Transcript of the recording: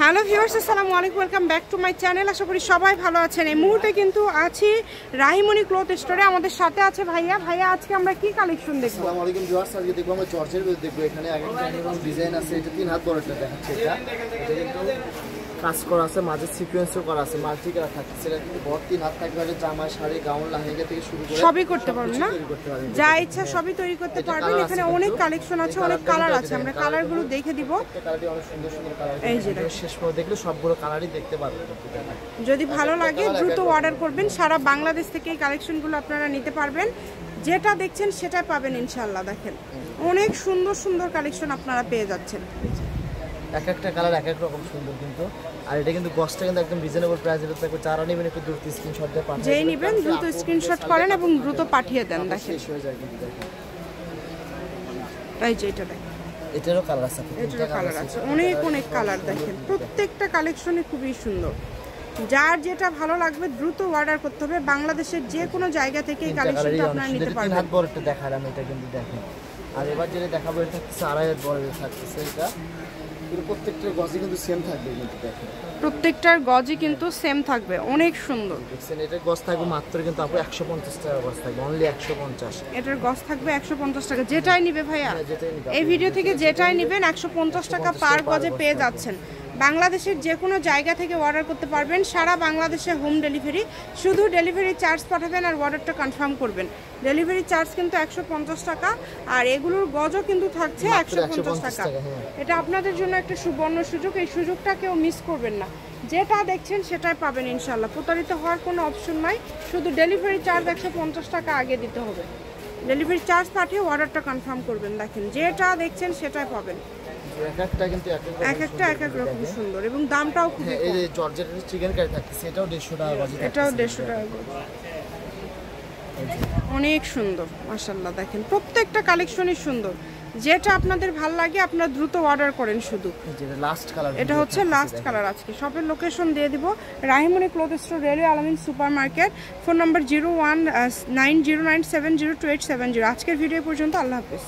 Hello viewers, আসসালামু আলাইকুম, welcome back to my channel. আশা করি সবাই ভালো আছেন। এই মুহূর্তে কিন্তু আছি রাহিমনি ক্লথ স্টোরে। আমাদের সাথে আছে ভাইয়া। আজকে আমরা কি কালেকশন দেখব? আসসালামু আলাইকুম ভিউয়ার্স, আজকে দেখব আমরা জর্জের ভিতরে দেখব। এখানে একটা এমন ডিজাইন আছে, এটা 3 হাত বড়টা দেখাচ্ছে। এটা কিন্তু কাজ করা আছে, মাঝে সিকোয়েন্সও করা আছে, মাল্টি কালার থাকছে। এটা কিন্তু বড় 3 হাত থাকবে। এটা জামা, শাড়ি, গাউন, লেহেঙ্গা থেকে শুরু করে সবই করতে পারবেন না? যা ইচ্ছা সবই তৈরি করতে পারবেন। এখানে অনেক কালেকশন আছে, অনেক কালার আছে। আমরা কালারগুলো দেখে দিব। কালারটি অনেক সুন্দর সুন্দর কালার। এই যে শেষ পর্যন্ত দেখলে সবগুলো কালারই দেখতে পারবেন। যদি ভালো লাগে দ্রুত অর্ডার করবেন। সারা বাংলাদেশ থেকে এই কালেকশনগুলো আপনারা নিতে পারবেন। যেটা দেখছেন সেটাই পাবেন ইনশাআল্লাহ। দেখেন অনেক সুন্দর সুন্দর কালেকশন আপনারা পেয়ে যাচ্ছেন। এক একটা কালার এক এক রকম সুন্দর কিন্তু। আর এটা কিন্তু কস্টটা কিন্তু একদম রিজনেবল প্রাইসে থাকবে। যারা নেবেন একটু দ্রুত স্ক্রিনশট দিয়ে পাঠান। যেই নেবেন দ্রুত স্ক্রিনশট করেন এবং দ্রুত পাঠিয়ে দেন। দেখেন শেষ হয়ে যায় কিন্তু। দেখেন এই যে এটা দেখেন, এটারও কালার আছে, এটারও কালার আছে, অনেক অনেক কালার। দেখেন প্রত্যেকটা কালেকশনই খুবই সুন্দর। যার যেটা ভালো লাগবে দ্রুত অর্ডার করতে হবে। বাংলাদেশের যে কোনো জায়গা থেকে এই কালেকশনটা আপনারা নিতে পারবেন। হাত বড়টা দেখালাম, এটা কিন্তু দেখেন। আর এবার যেটা দেখাবো এটা হচ্ছে 2.5 হাত বড় থাকতেছে। এটা কিন্তু প্রত্যেকটার গজই কিন্তু সেম থাকবে কিন্তু। দেখেন প্রত্যেকটার গজই কিন্তু সেম থাকবে, অনেক সুন্দর। দেখছেন এটার গজ থাকবে মাত্র কিন্তু আপু 150 টাকা গজ থাকবে, অনলি 150। এটার গজ থাকবে 150 টাকা। যেটাই নিবে ভাইয়া, এই ভিডিও থেকে যেটাই নেবেন 150 টাকা পার গজে পেয়ে যাচ্ছেন। বাংলাদেশের যে কোনো জায়গা থেকে অর্ডার করতে পারবেন। সারা বাংলাদেশে হোম ডেলিভারি। শুধু ডেলিভারি চার্জ পাঠাবেন আর অর্ডারটা কনফার্ম করবেন। ডেলিভারি চার্জ কিন্তু 150 টাকা। আর এগুলোর গজও কিন্তু থাকছে 150 টাকা। এটা আপনাদের জন্য একটা সুবর্ণ সুযোগ। এই সুযোগটা কেউ মিস করবেন না। যেটা দেখছেন সেটাই পাবেন ইনশাল্লাহ। প্রতারিত হওয়ার কোনো অপশন নাই। শুধু ডেলিভারি চার্জ 150 টাকা আগে দিতে হবে। ডেলিভারি চার্জ পাঠিয়ে অর্ডারটা কনফার্ম করবেন। দেখেন যেটা দেখছেন সেটাই পাবেন। এক এক রকম সুন্দর এবং দামটাও খুব। এই যে জর্জেট চিকেন কারি থাকছে, এটাও 150 টাকা গজ। এটাও 150 টাকা গজ। অনেক সুন্দর মাশাআল্লাহ। দেখেন প্রত্যেকটা কালেকশনই সুন্দর। যেটা আপনাদের ভালো লাগে আপনারা দ্রুত অর্ডার করেন। শুধু যেটা লাস্ট কালার, এটা হচ্ছে লাস্ট কালার। আজকে শপের লোকেশন দিয়ে দিব, রাহিমনি ক্লথ স্টোর, রেলওয়ে আলামিন সুপার মার্কেট। Phone number 019097028070। আজকের ভিডিও পর্যন্ত। আল্লাহ হাফেজ।